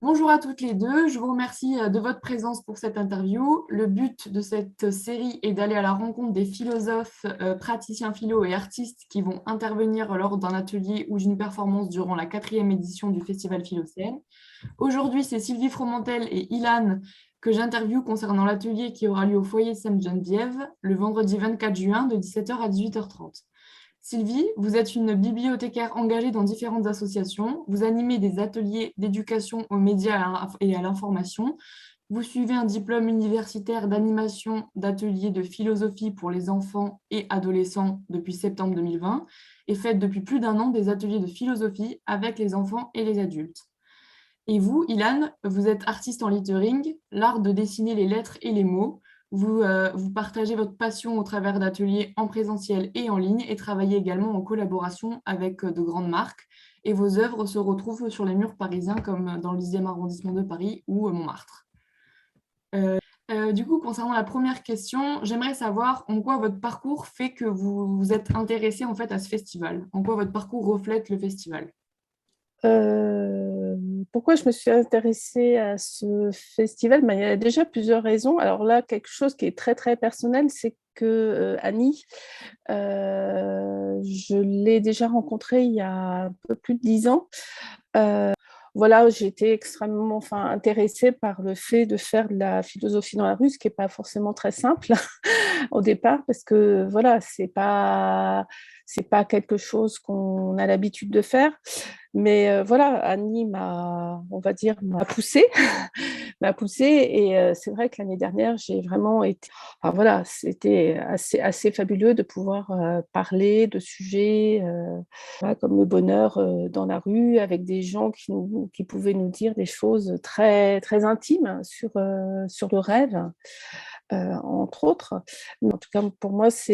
Bonjour à toutes les deux, je vous remercie de votre présence pour cette interview. Le but de cette série est d'aller à la rencontre des philosophes, praticiens philo et artistes qui vont intervenir lors d'un atelier ou d'une performance durant la 4e édition du Festival Philocène. Aujourd'hui, c'est Sylvie Fromentel et Ilan que j'interviewe concernant l'atelier qui aura lieu au foyer Sainte-Geneviève le vendredi 24 juin de 17h à 18h30. Sylvie, vous êtes une bibliothécaire engagée dans différentes associations. Vous animez des ateliers d'éducation aux médias et à l'information. Vous suivez un diplôme universitaire d'animation d'ateliers de philosophie pour les enfants et adolescents depuis septembre 2020 et faites depuis plus d'un an des ateliers de philosophie avec les enfants et les adultes. Et vous, Ilan, vous êtes artiste en lettering, l'art de dessiner les lettres et les mots. Vous partagez votre passion au travers d'ateliers en présentiel et en ligne et travaillez également en collaboration avec de grandes marques. Et vos œuvres se retrouvent sur les murs parisiens comme dans le 10e arrondissement de Paris ou Montmartre. Du coup, concernant la première question, j'aimerais savoir en quoi votre parcours fait que vous vous êtes intéressé en fait à ce festival. En quoi votre parcours reflète le festival. Pourquoi je me suis intéressée à ce festival? Ben, il y a déjà plusieurs raisons. Alors là, quelque chose qui est très très personnel, c'est que Annie, je l'ai déjà rencontrée il y a un peu plus de 10 ans. Voilà, j'ai été extrêmement intéressée par le fait de faire de la philosophie dans la rue, ce qui n'est pas forcément très simple au départ, parce que voilà, c'est pas quelque chose qu'on a l'habitude de faire. Mais voilà, Annie on va dire, m'a poussée, m'a poussée. Et c'est vrai que l'année dernière, j'ai vraiment été. Enfin, voilà, c'était assez fabuleux de pouvoir parler de sujets voilà, comme le bonheur dans la rue, avec des gens qui pouvaient nous dire des choses très, très intimes sur le rêve. Entre autres. Mais en tout cas, pour moi, ça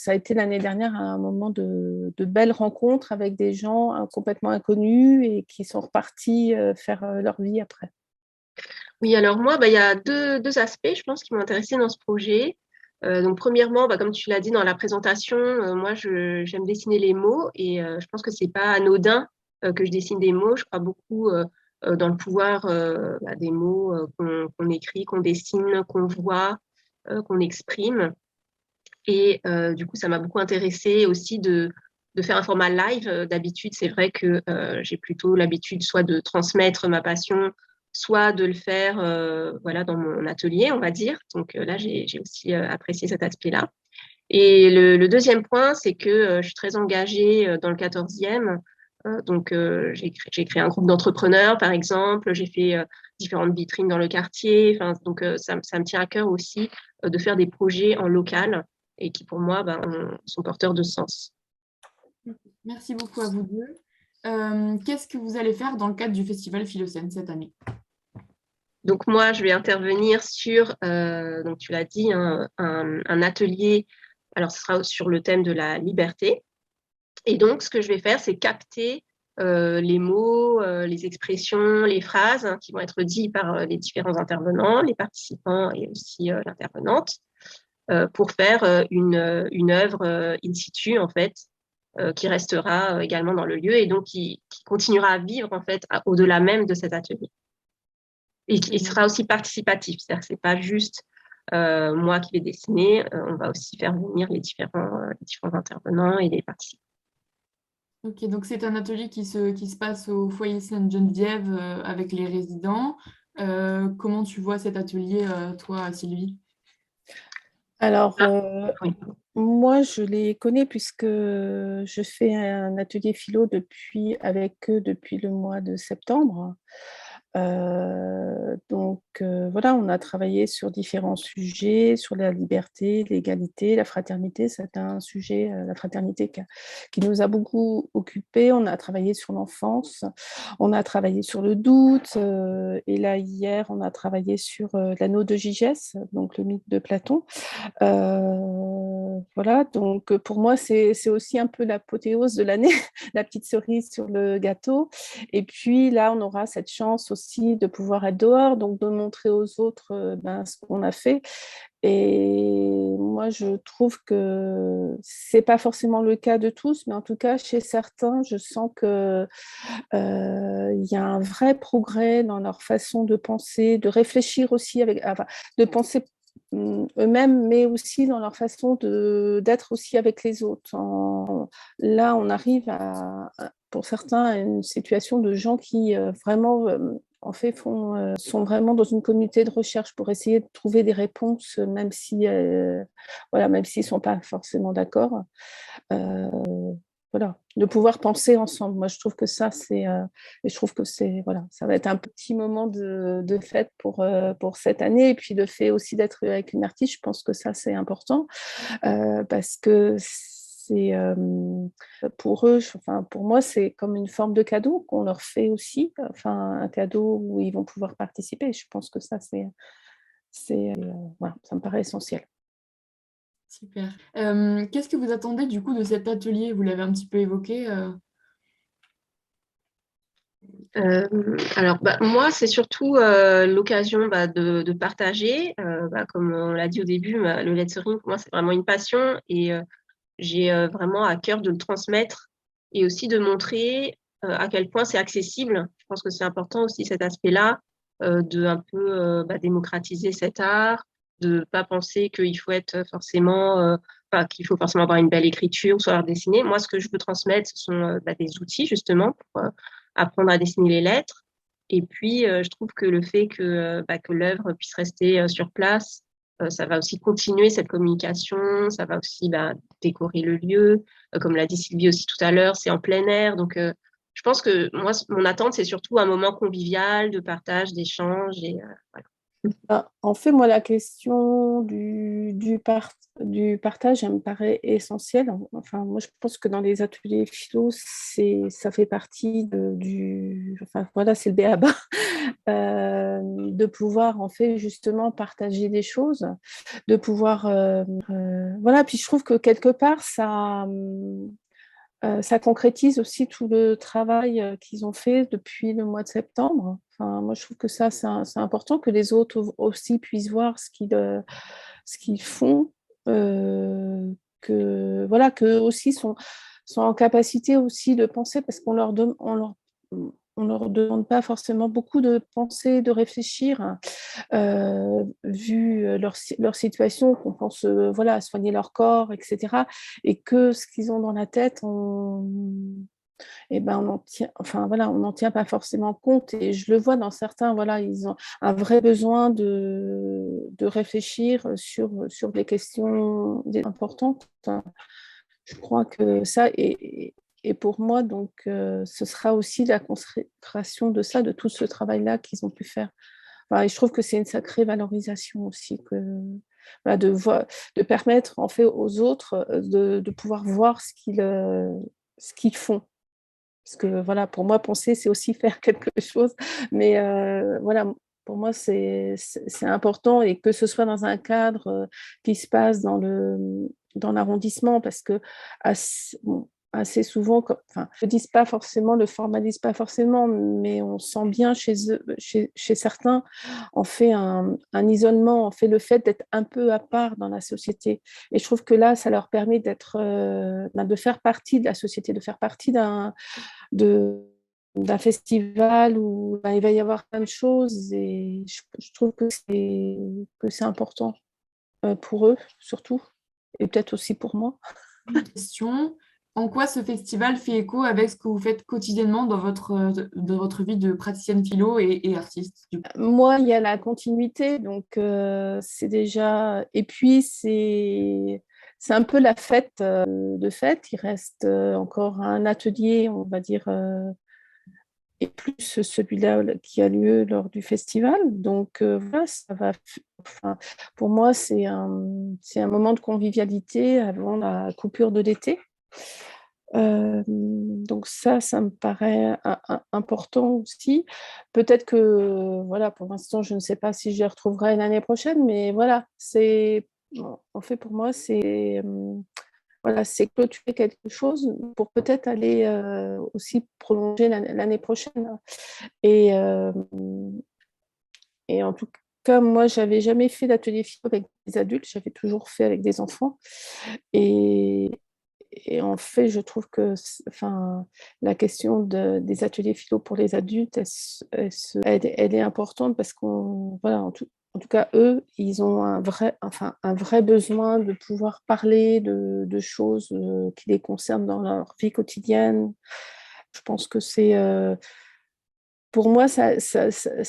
a été l'année dernière un moment de belles rencontres avec des gens complètement inconnus et qui sont repartis faire leur vie après. Oui, alors moi, il y a deux aspects, je pense, qui m'ont intéressée dans ce projet. Donc, premièrement, comme tu l'as dit dans la présentation, moi, j'aime dessiner les mots et je pense que c'est pas anodin que je dessine des mots. Je crois beaucoup dans le pouvoir des mots qu'on écrit, qu'on dessine, qu'on voit, qu'on exprime. Et du coup, ça m'a beaucoup intéressée aussi de faire un format live. D'habitude, c'est vrai que j'ai plutôt l'habitude soit de transmettre ma passion, soit de le faire voilà, dans mon atelier, on va dire. Donc là, j'ai aussi apprécié cet aspect-là. Et le deuxième point, c'est que je suis très engagée dans le 14e. Donc, j'ai créé un groupe d'entrepreneurs, par exemple. J'ai fait différentes vitrines dans le quartier. Enfin, donc, ça me tient à cœur aussi de faire des projets en local et qui, pour moi, sont porteurs de sens. Merci beaucoup à vous deux. Qu'est-ce que vous allez faire dans le cadre du Festival Philocène cette année? Donc, moi, je vais intervenir sur, donc tu l'as dit, hein, un atelier. Alors, ce sera sur le thème de la liberté. Et donc, ce que je vais faire, c'est capter les mots, les expressions, les phrases qui vont être dites par les différents intervenants, les participants et aussi l'intervenante, pour faire une œuvre in situ, en fait, qui restera également dans le lieu et donc qui continuera à vivre, en fait, au-delà même de cet atelier. Et qui sera aussi participatif, c'est-à-dire que ce n'est pas juste moi qui vais dessiner, on va aussi faire venir les différents intervenants et les participants. Ok, donc c'est un atelier qui se passe au foyer Sainte-Geneviève avec les résidents. Comment tu vois cet atelier, toi, Sylvie? Alors, Oui. moi, je les connais puisque je fais un atelier philo avec eux depuis le mois de septembre. Donc voilà, on a travaillé sur différents sujets, sur la liberté, l'égalité, la fraternité. C'est un sujet, la fraternité, qui nous a beaucoup occupés. On a travaillé sur l'enfance, on a travaillé sur le doute, et là, hier, on a travaillé sur l'anneau de Gigès, donc le mythe de Platon. Voilà, donc pour moi, c'est aussi un peu l'apothéose de l'année, la petite cerise sur le gâteau. Et puis là, on aura cette chance aussi de pouvoir être dehors, donc de montrer aux autres ce qu'on a fait. Et moi, moi, je trouve que c'est pas forcément le cas de tous, mais en tout cas, chez certains, je sens que il y a un vrai progrès dans leur façon de penser, de réfléchir aussi, enfin, de penser eux-mêmes, mais aussi dans leur façon d'être aussi avec les autres. Là, on arrive pour certains à une situation de gens qui vraiment en fait, sont vraiment dans une communauté de recherche pour essayer de trouver des réponses, même si, voilà, même s'ils ne sont pas forcément d'accord. Voilà, de pouvoir penser ensemble. Moi, je trouve que ça, et je trouve que voilà, ça va être un petit moment de fête pour cette année. Et puis, le fait aussi d'être avec une artiste, je pense que ça, c'est important parce que c'est pour eux, enfin, pour moi, c'est comme une forme de cadeau qu'on leur fait aussi, enfin, un cadeau où ils vont pouvoir participer. Je pense que ça, voilà, ça me paraît essentiel. Super. Qu'est-ce que vous attendez du coup de cet atelier? Vous l'avez un petit peu évoqué. Alors, moi, c'est surtout l'occasion de partager. Comme on l'a dit au début, le lettering, pour moi, c'est vraiment une passion et j'ai vraiment à cœur de le transmettre et aussi de montrer à quel point c'est accessible. Je pense que c'est important aussi cet aspect-là, de un peu démocratiser cet art, de pas penser qu'il faut être forcément, qu'il faut forcément avoir une belle écriture ou savoir dessiner. Moi, ce que je veux transmettre, ce sont des outils justement pour apprendre à dessiner les lettres. Et puis, je trouve que le fait que l'œuvre puisse rester sur place, ça va aussi continuer cette communication, ça va aussi décorer le lieu. Comme l'a dit Sylvie aussi tout à l'heure, c'est en plein air. Donc, je pense que moi, mon attente, c'est surtout un moment convivial, de partage, d'échange. Et, voilà. En fait, moi, la question du partage, elle me paraît essentielle. Enfin, moi, je pense que dans les ateliers philo, ça fait partie enfin, voilà, c'est le b.a.-ba, de pouvoir, en fait, justement, partager des choses, de pouvoir, voilà. Puis je trouve que quelque part, ça concrétise aussi tout le travail qu'ils ont fait depuis le mois de septembre. Enfin, moi, je trouve que ça, c'est important que les autres aussi puissent voir ce qu'ils font, que voilà, qu'eux aussi sont en capacité aussi de penser, parce on leur demande pas forcément beaucoup de penser, de réfléchir, vu leur situation, qu'on pense voilà, à soigner leur corps, etc. Et que ce qu'ils ont dans la tête, on n'en tient, enfin, voilà, on n'en tient pas forcément compte. Et je le vois dans certains, voilà, ils ont un vrai besoin de réfléchir sur des questions importantes. Je crois que ça, et pour moi, donc, ce sera aussi la consécration de ça, de tout ce travail-là qu'ils ont pu faire. Enfin, et je trouve que c'est une sacrée valorisation aussi, voilà, de permettre en fait aux autres de pouvoir voir ce qu'ils font. Parce que voilà, pour moi, penser, c'est aussi faire quelque chose. Mais voilà, pour moi, c'est important, et que ce soit dans un cadre qui se passe dans l'arrondissement, parce que assez souvent, enfin, je ne dis pas forcément, le formalise pas forcément, mais on sent bien chez eux, chez certains, on fait un isolement, on fait le fait d'être un peu à part dans la société. Et je trouve que là, ça leur permet de faire partie de la société, de faire partie d'un festival où il va y avoir plein de choses, et je trouve que c'est important pour eux surtout, et peut-être aussi pour moi. Question. En quoi ce festival fait écho avec ce que vous faites quotidiennement dans votre vie de praticienne philo et artiste, du coup? Moi, il y a la continuité, donc c'est déjà... Et puis, c'est un peu la fête de fête. Il reste encore un atelier, on va dire, et plus celui-là qui a lieu lors du festival. Donc voilà, ça va. Enfin, pour moi, c'est un moment de convivialité avant la coupure de l'été. Donc ça me paraît important aussi. Peut-être que, voilà, pour l'instant, je ne sais pas si je les retrouverai l'année prochaine, mais voilà, en fait, pour moi, voilà, c'est clôturer quelque chose pour peut-être aller aussi prolonger l'année prochaine. Et, euh, et en tout cas, cas, moi, j'avais jamais fait d'atelier philo avec des adultes, j'avais toujours fait avec des enfants. Et, et en fait, je trouve que enfin, la question des ateliers philo pour les adultes, elle est importante parce qu'on, voilà, en tout cas, eux, ils ont un vrai besoin de pouvoir parler de choses qui les concernent dans leur vie quotidienne. Je pense que pour moi, ça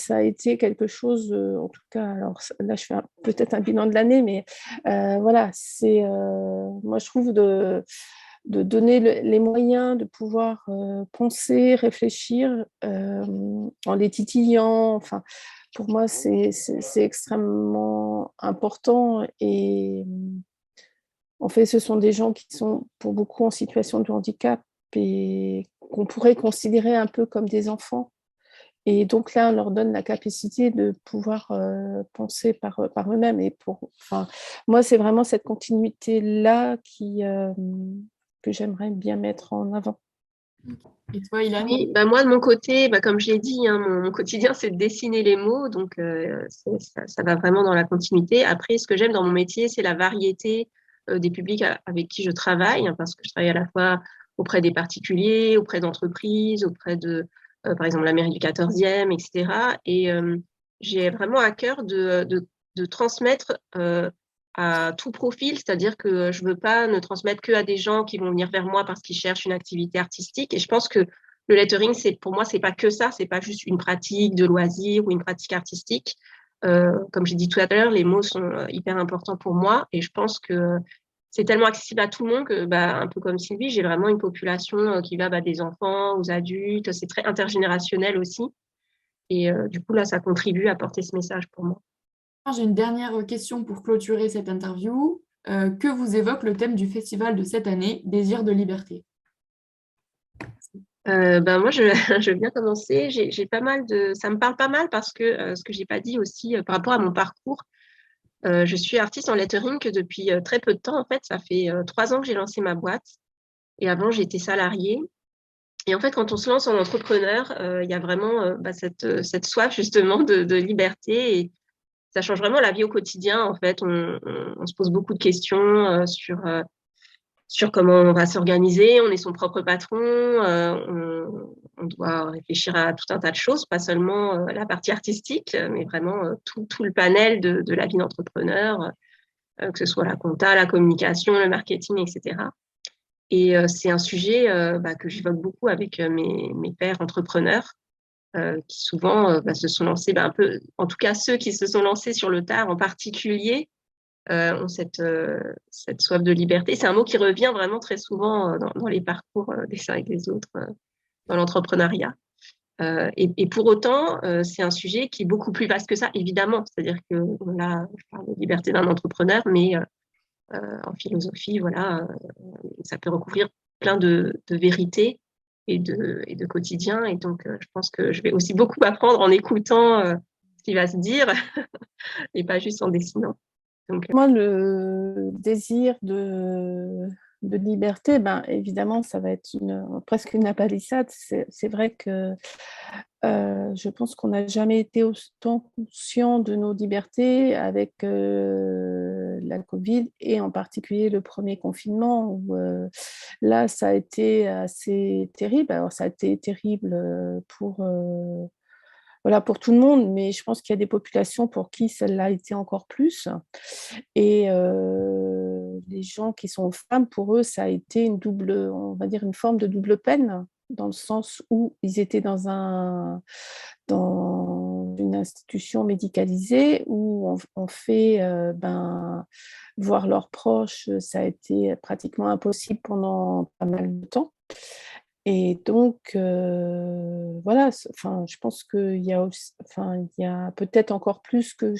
a été quelque chose, en tout cas, alors là, je fais peut-être un bilan de l'année, mais voilà, moi, je trouve de donner les moyens de pouvoir penser, réfléchir en les titillant. Enfin, pour moi, c'est extrêmement important. Et en fait, ce sont des gens qui sont pour beaucoup en situation de handicap et qu'on pourrait considérer un peu comme des enfants. Et donc là, on leur donne la capacité de pouvoir penser par eux-mêmes. Enfin, moi, c'est vraiment cette continuité-là que j'aimerais bien mettre en avant. Et toi, Ilan? Oui, bah moi de mon côté, bah comme je l'ai dit, hein, mon quotidien c'est de dessiner les mots, donc ça va vraiment dans la continuité. Après, ce que j'aime dans mon métier, c'est la variété des publics avec qui je travaille, hein, parce que je travaille à la fois auprès des particuliers, auprès d'entreprises, auprès de, par exemple, la mairie du 14e, etc. Et j'ai vraiment à cœur de transmettre à tout profil, c'est-à-dire que je veux pas ne transmettre que à des gens qui vont venir vers moi parce qu'ils cherchent une activité artistique. Et je pense que le lettering, pour moi, c'est pas que ça, c'est pas juste une pratique de loisir ou une pratique artistique. Comme j'ai dit tout à l'heure, les mots sont hyper importants pour moi et je pense que c'est tellement accessible à tout le monde que, bah, un peu comme Sylvie, j'ai vraiment une population qui va des enfants aux adultes. C'est très intergénérationnel aussi. Et du coup, là, ça contribue à porter ce message pour moi. J'ai une dernière question pour clôturer cette interview. Que vous évoque le thème du festival de cette année, Désir de liberté? Ben moi, je veux bien commencer. J'ai pas mal ça me parle pas mal parce que ce que j'ai pas dit aussi par rapport à mon parcours, je suis artiste en lettering que depuis très peu de temps. En fait, ça fait 3 ans que j'ai lancé ma boîte et avant j'étais salariée. Et en fait, quand on se lance en entrepreneur, il y a vraiment cette soif justement de liberté et ça change vraiment la vie au quotidien. En fait, on se pose beaucoup de questions sur comment on va s'organiser. On est son propre patron, on doit réfléchir à tout un tas de choses, pas seulement la partie artistique, mais vraiment tout le panel de la vie d'entrepreneur, que ce soit la compta, la communication, le marketing, etc. Et c'est un sujet que j'évoque beaucoup avec mes pairs entrepreneurs qui souvent se sont lancés un peu, en tout cas ceux qui se sont lancés sur le tard en particulier, ont cette soif de liberté. C'est un mot qui revient vraiment très souvent dans les parcours des uns et des autres dans l'entrepreneuriat. Et pour autant, c'est un sujet qui est beaucoup plus vaste que ça, évidemment. C'est-à-dire que là, je parle de liberté d'un entrepreneur, mais en philosophie, voilà, ça peut recouvrir plein de vérités et de quotidien. Et donc, je pense que je vais aussi beaucoup apprendre en écoutant ce qui va se dire et pas juste en dessinant. Donc, Moi, le désir de liberté, ben, évidemment, ça va être presque une abalissade. C'est vrai que je pense qu'on n'a jamais été autant conscient de nos libertés avec la Covid et en particulier le premier confinement où là, ça a été assez terrible. Alors, ça a été terrible voilà, pour tout le monde, mais je pense qu'il y a des populations pour qui celle-là a été encore plus. Et les gens qui sont femmes, pour eux, ça a été on va dire une forme de double peine, dans le sens où ils étaient dans une institution médicalisée où on fait voir leurs proches, ça a été pratiquement impossible pendant pas mal de temps. Et donc, voilà, enfin, je pense qu'il y a enfin, il y a peut-être encore plus que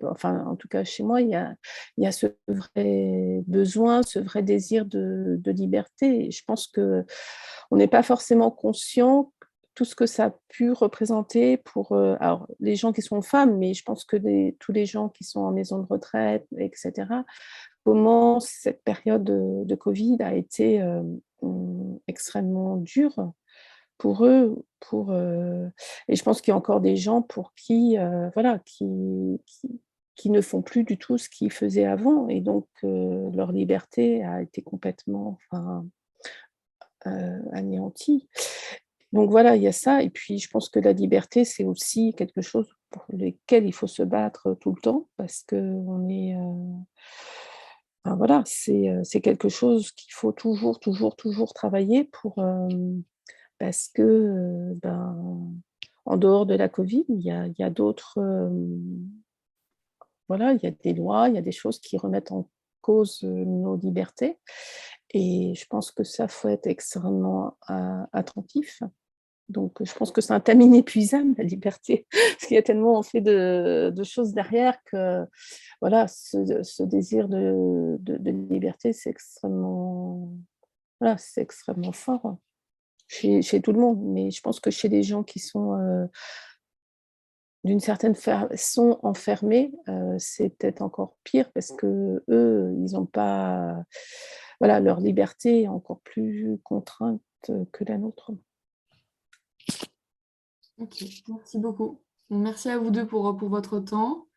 enfin, en tout cas chez moi, il y a ce vrai besoin, ce vrai désir de liberté. Et je pense que on n'est pas forcément conscient tout ce que ça a pu représenter pour alors, les gens qui sont femmes, mais je pense que tous les gens qui sont en maison de retraite, etc., comment cette période de Covid a été extrêmement dure pour eux, et je pense qu'il y a encore des gens pour qui, voilà, qui ne font plus du tout ce qu'ils faisaient avant, et donc leur liberté a été complètement, enfin, anéantie. Donc voilà, il y a ça, et puis je pense que la liberté, c'est aussi quelque chose pour lequel il faut se battre tout le temps, parce qu'on est, enfin voilà, c'est quelque chose qu'il faut toujours, toujours, toujours travailler pour, parce que, ben, en dehors de la Covid, il y a d'autres, voilà, il y a des lois, il y a des choses qui remettent en cause, nos libertés, et je pense que ça, faut être extrêmement attentif. Donc, je pense que c'est un thème inépuisable, la liberté, parce qu'il y a tellement en fait de choses derrière que, voilà, ce désir de liberté, c'est extrêmement, voilà, c'est extrêmement fort chez tout le monde. Mais je pense que chez les gens qui sont, d'une certaine façon enfermés, c'est peut-être encore pire, parce qu'eux, ils ont pas, voilà, leur liberté est encore plus contrainte que la nôtre. Ok, merci beaucoup. Merci à vous deux pour votre temps.